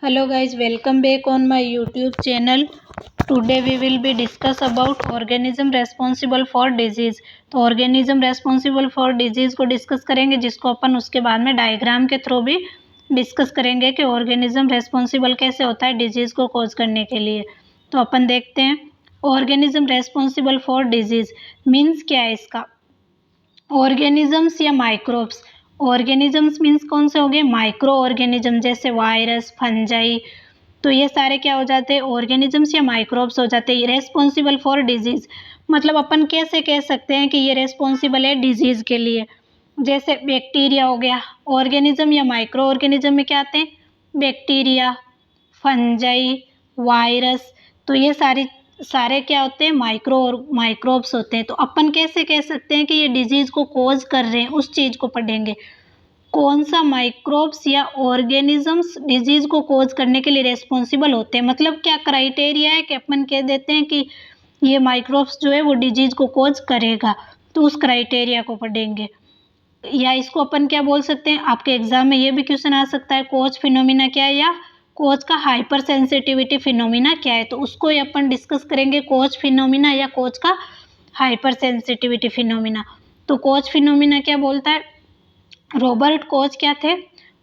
Hello guys, welcome back on my YouTube channel. Today we will be discuss about organism responsible for disease. तो organism responsible for disease को discuss करेंगे, जिसको अपन उसके बाद में diagram के थ्रू भी डिस्कस करेंगे कि organism responsible कैसे होता है डिजीज़ को कॉज करने के लिए। तो अपन देखते हैं organism responsible for disease means क्या है इसका। ऑर्गेनिजम्स या माइक्रोब्स। ऑर्गेनिजम्स मीन्स कौन से हो गए, माइक्रो ऑर्गेनिज्म, जैसे वायरस, फंजाई। तो ये सारे क्या हो जाते हैं, ऑर्गेनिजम्स या माइक्रोब्स हो जाते हैं। रेस्पॉन्सिबल फॉर डिजीज, मतलब अपन कैसे कह सकते हैं कि ये रेस्पॉन्सिबल है डिजीज के लिए। जैसे बैक्टीरिया हो गया, ऑर्गेनिज्म या माइक्रो ऑर्गेनिज्म में क्या आते हैं, बैक्टीरिया, फंजाई, वायरस। तो ये सारे क्या होते हैं, माइक्रोब्स होते हैं। तो अपन कैसे कह सकते हैं कि ये डिजीज को कॉज कर रहे हैं, उस चीज को पढ़ेंगे। कौन सा माइक्रोब्स या ऑर्गेनिजम्स डिजीज को कॉज करने के लिए रेस्पॉन्सिबल होते हैं, मतलब क्या क्राइटेरिया है कि अपन कह देते हैं कि ये माइक्रोब्स जो है वो डिजीज को कॉज करेगा। तो उस क्राइटेरिया को पढ़ेंगे। या इसको अपन क्या बोल सकते हैं, आपके एग्जाम में ये भी क्वेश्चन आ सकता है, कोच फिनोमिना क्या है या कोच का हाइपर सेंसिटिविटी फिनोमिना क्या है। तो उसको ही अपन डिस्कस करेंगे, कोच फिनोमिना या कोच का हाइपर सेंसिटिविटी फिनोमिना। तो कोच फिनोमिना क्या बोलता है, रॉबर्ट कोच क्या थे,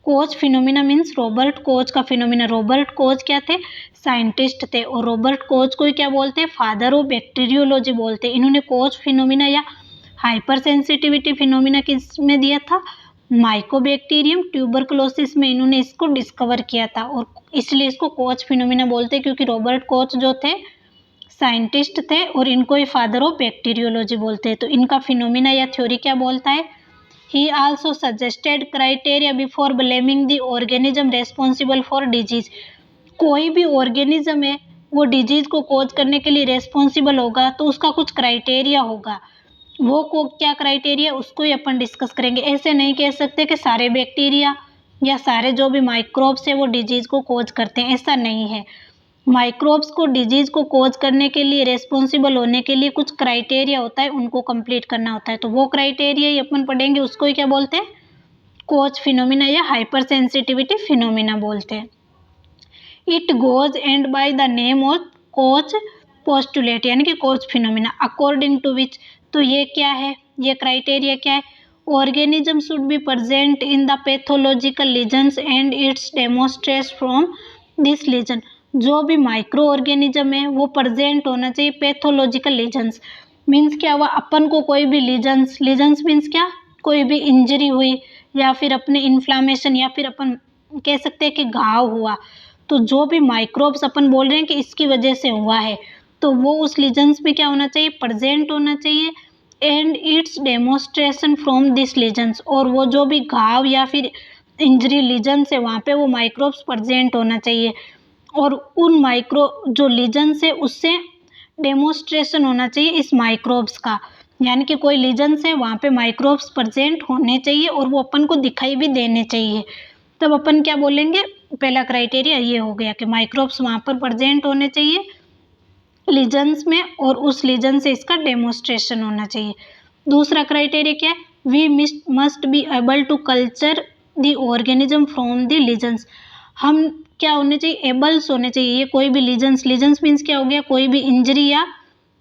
coach phenomena means Robert Koch का फिनोमिना। रॉबर्ट कोच क्या थे, साइंटिस्ट थे, और रॉबर्ट कोच को ही क्या बोलते हैं, फादर ऑफ बैक्टीरियोलॉजी बोलते हैं। इन्होंने कोच फिनोमिना या हाइपर सेंसिटिविटी फिनोमिना किस में दिया था, माइकोबैक्टीरियम ट्यूबरकुलोसिस में इन्होंने इसको डिस्कवर किया था, और इसलिए इसको कोच फिनोमिना बोलते हैं, क्योंकि रॉबर्ट कोच जो थे साइंटिस्ट थे और इनको ही फादर ऑफ बैक्टीरियोलॉजी बोलते हैं। तो इनका फिनोमिना या थ्योरी क्या बोलता है, he also suggested criteria before blaming the organism responsible for disease। कोई भी ऑर्गेनिज्म है वो डिजीज को कॉज करने के लिए रेस्पॉन्सिबल होगा, तो उसका कुछ क्राइटेरिया होगा। वो को क्या क्राइटेरिया, उसको ही अपन डिस्कस करेंगे। ऐसे नहीं कह सकते कि सारे बैक्टीरिया या सारे जो भी माइक्रोब्स है वो डिजीज को कॉज करते हैं, ऐसा नहीं है। माइक्रोब्स को डिजीज को कॉज करने के लिए, रेस्पॉन्सिबल होने के लिए कुछ क्राइटेरिया होता है, उनको कंप्लीट करना होता है। तो वो क्राइटेरिया ही अपन पढ़ेंगे, उसको ही क्या बोलते हैं, कोच फिनोमिना या हाइपर सेंसिटिविटी फिनोमिना बोलते हैं। It goes and by the name of Koch postulate, यानी कि Koch phenomena, according to which. तो ये क्या है, ये क्राइटेरिया क्या है, organism should be present in the pathological lesions and its demonstrate from this lesion. जो भी माइक्रो ऑर्गेनिज्म है वो प्रेजेंट होना चाहिए पैथोलॉजिकल लीजन्स। मीन्स क्या हुआ, अपन को कोई भी लीजन्स मीन्स क्या, कोई भी इंजरी हुई या फिर अपने इन्फ्लामेशन या फिर अपन कह सकते हैं कि घाव हुआ, तो जो भी माइक्रोब्स अपन बोल रहे हैं कि इसकी वजह से हुआ है, तो वो उस लीजन्स में क्या होना चाहिए, प्रेजेंट होना चाहिए। And it's demonstration from this lesions, और वो जो भी घाव या फिर इंजरी लीजन्स है वहाँ पे वो माइक्रोब्स प्रेजेंट होना चाहिए, और उन माइक्रो जो लीजन्स है उससे डेमोस्ट्रेशन होना चाहिए इस माइक्रोब्स का, यानी कि कोई लीजन्स है वहाँ पे माइक्रोब्स प्रेजेंट होने चाहिए और वो अपन को दिखाई भी देने चाहिए। तब अपन क्या बोलेंगे, पहला क्राइटेरिया ये हो गया कि माइक्रोब्स वहाँ पर प्रेजेंट होने चाहिए लीजन्स में, और उस लीजन से इसका डेमोस्ट्रेशन होना चाहिए। दूसरा क्राइटेरिया क्या है, we must be able to culture the organism from the lesions. हम क्या होने चाहिए, एबल्स होने चाहिए। ये कोई भी लीजन्स मीन्स क्या हो गया, कोई भी इंजरी या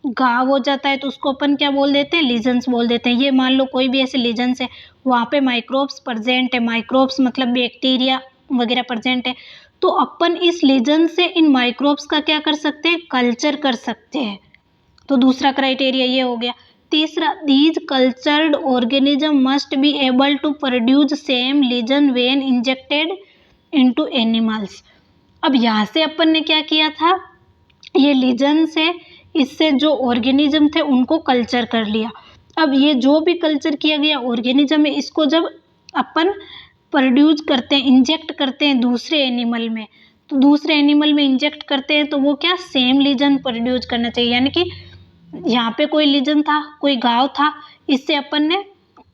घाव हो जाता है तो उसको अपन क्या बोल देते हैं, लीजन्स बोल देते हैं। ये मान लो कोई भी ऐसे लीजन्स है वहाँ पे माइक्रोब्स प्रेजेंट है, माइक्रोब्स मतलब बैक्टीरिया वगैरह प्रेजेंट है, तो अपन इस लीजन से इन माइक्रोब्स का क्या कर सकते हैं, कल्चर कर सकते हैं। तो दूसरा क्राइटेरिया ये हो गया। तीसरा, these cultured organism must be able to produce same lesion when injected into animals. अब यहाँ से अपन ने क्या किया था, ये लीजन से इससे जो ऑर्गेनिज्म थे उनको कल्चर कर लिया। अब ये जो भी कल्चर किया गया ऑर्गेनिज्म है, इसको जब अपन प्रोड्यूस करते हैं, इंजेक्ट करते हैं दूसरे एनिमल में, तो दूसरे एनिमल में इंजेक्ट करते हैं तो वो क्या, सेम लीजन प्रोड्यूस करना चाहिए। यानी कि यहाँ पे कोई लीजन था, कोई घाव था, इससे अपन ने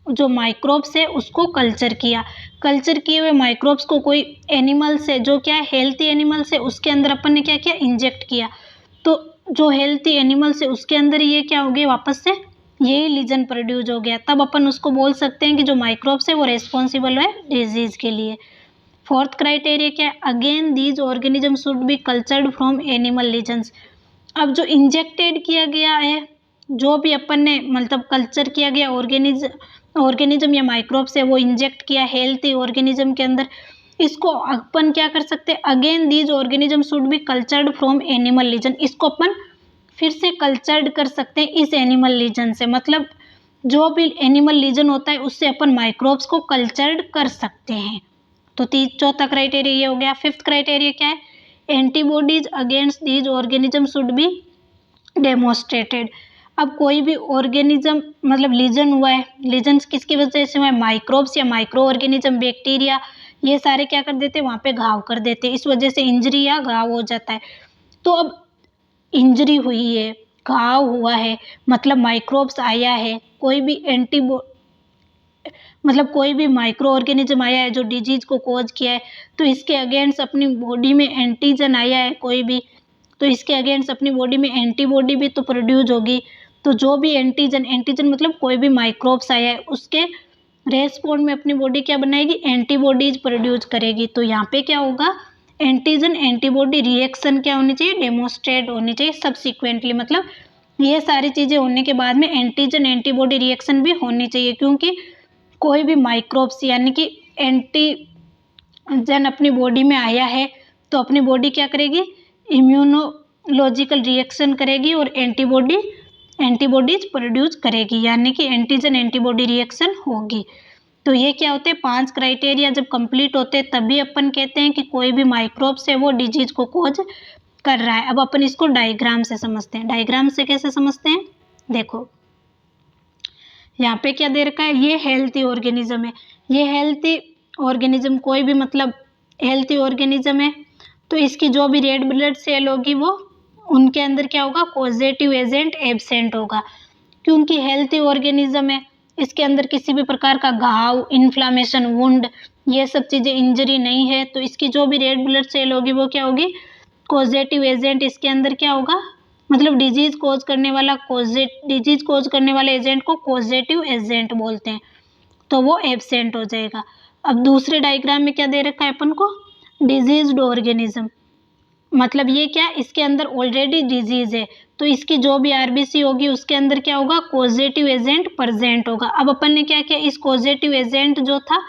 जो माइक्रोब्स है उसको कल्चर किया। कल्चर किए हुए माइक्रोब्स को कोई एनिमल से, जो क्या है हेल्थी एनिमल से, उसके अंदर अपन ने क्या किया, इंजेक्ट किया। तो जो हेल्थी एनिमल से उसके अंदर ये क्या हो गया, वापस से यही लीजन प्रोड्यूस हो गया। तब अपन उसको बोल सकते हैं कि जो माइक्रोब्स है वो रेस्पॉन्सिबल है डिजीज के लिए। फोर्थ क्राइटेरिया क्या है, again these organism should be cultured from animal lesions. अब जो इंजेक्टेड किया गया है, जो भी अपन ने मतलब कल्चर किया गया ऑर्गेनिज्म या माइक्रोब्स है, वो इंजेक्ट किया हेल्थी ऑर्गेनिज्म के अंदर, इसको अपन क्या कर सकते हैं, again these organism should be cultured from animal lesion, इसको अपन फिर से कल्चर्ड कर सकते हैं इस एनिमल लीजन से। मतलब जो भी एनिमल लीजन होता है उससे अपन माइक्रोब्स को कल्चर्ड कर सकते हैं। तो चौथा क्राइटेरिया ये हो गया। फिफ्थ क्राइटेरिया क्या है, antibodies against these organism should B demonstrated. अब कोई भी ऑर्गेनिज्म मतलब लीजन हुआ है, लीजन किसकी वजह से हुआ है, माइक्रोब्स या माइक्रो ऑर्गेनिज्म, बैक्टीरिया, ये सारे क्या कर देते हैं, वहाँ पे घाव कर देते हैं, इस वजह से इंजरी या घाव हो जाता है। तो अब इंजरी हुई है, घाव हुआ है, मतलब माइक्रोब्स आया है, कोई भी मतलब कोई भी माइक्रो ऑर्गेनिज्म आया है जो डिजीज को कॉज किया है, तो इसके अगेंस्ट अपनी बॉडी में एंटीजन आया है कोई भी, तो इसके अगेंस्ट अपनी बॉडी में एंटीबॉडी भी तो प्रोड्यूस होगी। तो जो भी एंटीजन मतलब कोई भी माइक्रोब्स आया है उसके रेस्पॉन्ड में अपनी बॉडी क्या बनाएगी, एंटीबॉडीज प्रोड्यूस करेगी। तो यहाँ पे क्या होगा, एंटीजन एंटीबॉडी रिएक्शन क्या होनी चाहिए, डेमोस्ट्रेट होनी चाहिए सब्सिक्वेंटली। मतलब ये सारी चीज़ें होने के बाद में एंटीजन एंटीबॉडी रिएक्शन भी होनी चाहिए, क्योंकि कोई भी माइक्रोब्स यानी कि एंटीजन अपनी बॉडी में आया है तो अपनी बॉडी क्या करेगी, इम्यूनोलॉजिकल रिएक्शन करेगी और एंटीबॉडीज प्रोड्यूस करेगी, यानी कि एंटीजन एंटीबॉडी रिएक्शन होगी। तो ये क्या होते हैं, 5 क्राइटेरिया जब कंप्लीट होते हैं तभी अपन कहते हैं कि कोई भी माइक्रोब्स है वो डिजीज को कॉज कर रहा है। अब अपन इसको डायग्राम से समझते हैं। डायग्राम से कैसे समझते हैं, देखो यहाँ पे क्या दे रखा है, ये हेल्थी ऑर्गेनिज्म है, ये हेल्थी ऑर्गेनिज्म कोई भी मतलब हेल्थी ऑर्गेनिज्म है, तो इसकी जो भी रेड ब्लड सेल होगी वो उनके अंदर क्या होगा, कॉजेटिव एजेंट एब्सेंट होगा, क्योंकि हेल्थी ऑर्गेनिज्म है, इसके अंदर किसी भी प्रकार का घाव, इन्फ्लामेशन, वुंड, ये सब चीज़ें इंजरी नहीं है, तो इसकी जो भी रेड ब्लड सेल होगी वो क्या होगी, कॉजेटिव एजेंट इसके अंदर क्या होगा, मतलब डिजीज कोज करने वाले एजेंट को कॉजेटिव एजेंट बोलते हैं, तो वो एब्सेंट हो जाएगा। अब दूसरे डायग्राम में क्या दे रखा है अपन को, डिजीज्ड ऑर्गेनिज्म, मतलब ये क्या, इसके अंदर ऑलरेडी डिजीज है, तो इसकी जो भी आरबीसी होगी उसके अंदर क्या होगा, कॉजेटिव एजेंट प्रेजेंट होगा। अब अपन ने क्या किया, इस कॉजेटिव एजेंट जो था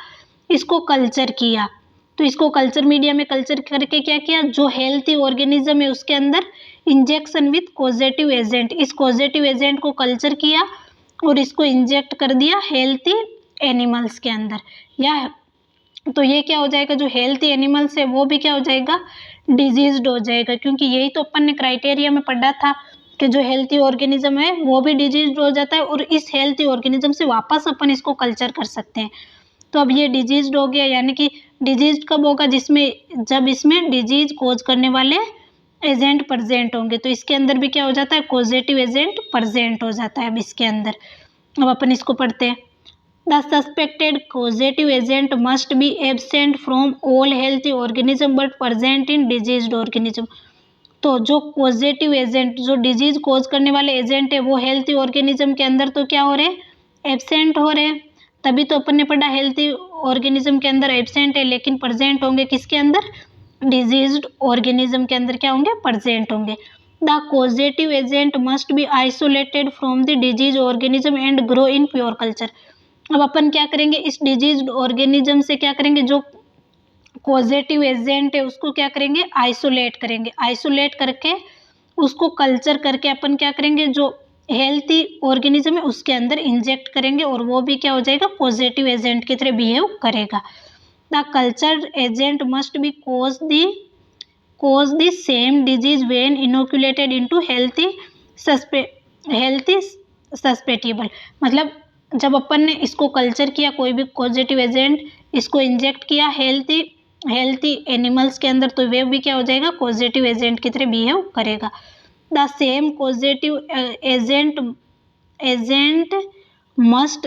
इसको कल्चर किया, तो इसको कल्चर मीडिया में कल्चर करके क्या किया, जो हेल्थी ऑर्गेनिज्म है उसके अंदर इंजेक्शन विथ कॉजेटिव एजेंट, इस कॉजेटिव एजेंट को कल्चर किया और इसको इंजेक्ट कर दिया हेल्थी एनिमल्स के अंदर, या तो ये क्या हो जाएगा, जो हेल्थी एनिमल्स है वो भी क्या हो जाएगा, डिजीज्ड हो जाएगा, क्योंकि यही तो अपन ने क्राइटेरिया में पढ़ा था कि जो हेल्थी ऑर्गेनिज्म है वो भी डिजीज्ड हो जाता है और इस हेल्थी ऑर्गेनिज्म से वापस अपन इसको कल्चर कर सकते हैं। तो अब ये डिजीज्ड हो गया, यानी कि डिजीज्ड कब होगा, जिसमें जब इसमें डिजीज कोज करने वाले एजेंट प्रेजेंट होंगे, तो इसके अंदर भी क्या हो जाता है, कॉजेटिव एजेंट प्रेजेंट हो जाता है अब इसके अंदर। अब अपन इसको पढ़ते हैं, the suspected causative agent must be absent from all healthy organism but present in diseased organism. तो जो कॉजेटिव एजेंट, जो डिजीज कोज करने वाले एजेंट है वो हेल्थी ऑर्गेनिज्म के अंदर तो क्या हो रहे हैं, एब्सेंट हो रहे हैं, तभी तो अपन ने पढ़ा हेल्थी ऑर्गेनिज्म के अंदर एब्सेंट है, लेकिन प्रेजेंट होंगे किसके अंदर, डिजीज्ड ऑर्गेनिज्म के अंदर क्या होंगे, प्रेजेंट होंगे। The causative agent must be isolated from the disease organism and grow in pure culture. अब अपन क्या करेंगे, इस डिजीज्ड ऑर्गेनिज्म से क्या करेंगे, जो कॉजेटिव एजेंट है उसको क्या करेंगे, आइसोलेट करेंगे, आइसोलेट करके उसको कल्चर करके अपन क्या करेंगे, जो हेल्थी ऑर्गेनिज्म है उसके अंदर इंजेक्ट करेंगे और वो भी क्या हो जाएगा, पॉजिटिव एजेंट की तरह बिहेव करेगा। The culture agent must be cause the same disease when inoculated into healthy susceptible। मतलब जब अपन ने इसको कल्चर किया, कोई भी पॉजिटिव एजेंट इसको इंजेक्ट किया हेल्थी एनिमल्स के अंदर, तो वे भी क्या हो जाएगा, पॉजिटिव एजेंट की तरह बिहेव करेगा। The same positive agent must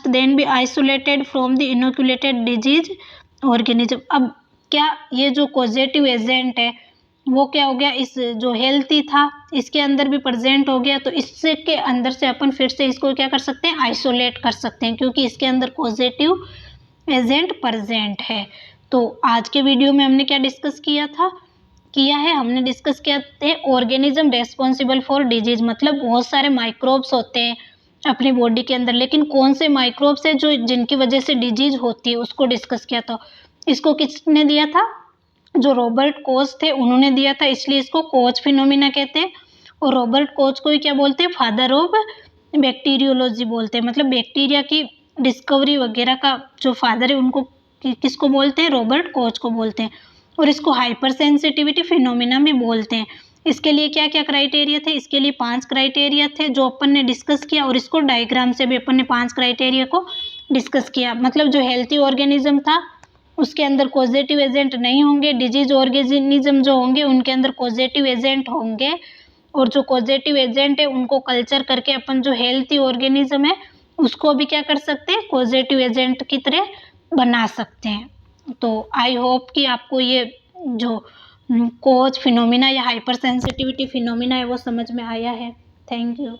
then be isolated from the inoculated disease organism. अब क्या ये जो पॉजिटिव एजेंट है वो क्या हो गया, इस जो हेल्थी था इसके अंदर भी प्रेजेंट हो गया, तो इसके अंदर से अपन फिर से इसको क्या कर सकते हैं, आइसोलेट कर सकते हैं, क्योंकि इसके अंदर पॉजिटिव एजेंट प्रेजेंट है। तो आज के वीडियो में हमने क्या डिस्कस किया है, हमने डिस्कस किया थे ऑर्गेनिज्म रेस्पॉन्सिबल फॉर डिजीज, मतलब बहुत सारे माइक्रोब्स होते हैं अपनी बॉडी के अंदर, लेकिन कौन से माइक्रोब्स है जो जिनकी वजह से डिजीज होती है उसको डिस्कस किया था। इसको किसने दिया था, जो रॉबर्ट कोच थे उन्होंने दिया था, इसलिए इसको कोच फिनोमिना कहते हैं। और रॉबर्ट कोच को ही क्या बोलते हैं, फादर ऑफ बैक्टीरियोलॉजी बोलते हैं, मतलब बैक्टीरिया की डिस्कवरी वगैरह का जो फादर है उनको किसको बोलते हैं, रॉबर्ट कोच को बोलते हैं। और इसको हाइपर सेंसिटिविटी फिनोमिना भी बोलते हैं। इसके लिए क्या क्या क्राइटेरिया थे, इसके लिए 5 क्राइटेरिया थे जो अपन ने डिस्कस किया, और इसको डायग्राम से भी अपन ने 5 क्राइटेरिया को डिस्कस किया। मतलब जो हेल्थी ऑर्गेनिज्म था उसके अंदर कॉजेटिव एजेंट नहीं होंगे, डिजीज ऑर्गेनिज्म जो होंगे उनके अंदर कॉजेटिव एजेंट होंगे, और जो कॉजेटिव एजेंट है उनको कल्चर करके अपन जो हेल्थी ऑर्गेनिज्म है उसको भी क्या कर सकते हैं, पॉजिटिव एजेंट की तरह बना सकते हैं। तो आई होप कि आपको ये जो कोच फिनोमिना या हाइपर सेंसिटिविटी फिनोमिना है वो समझ में आया है। Thank you.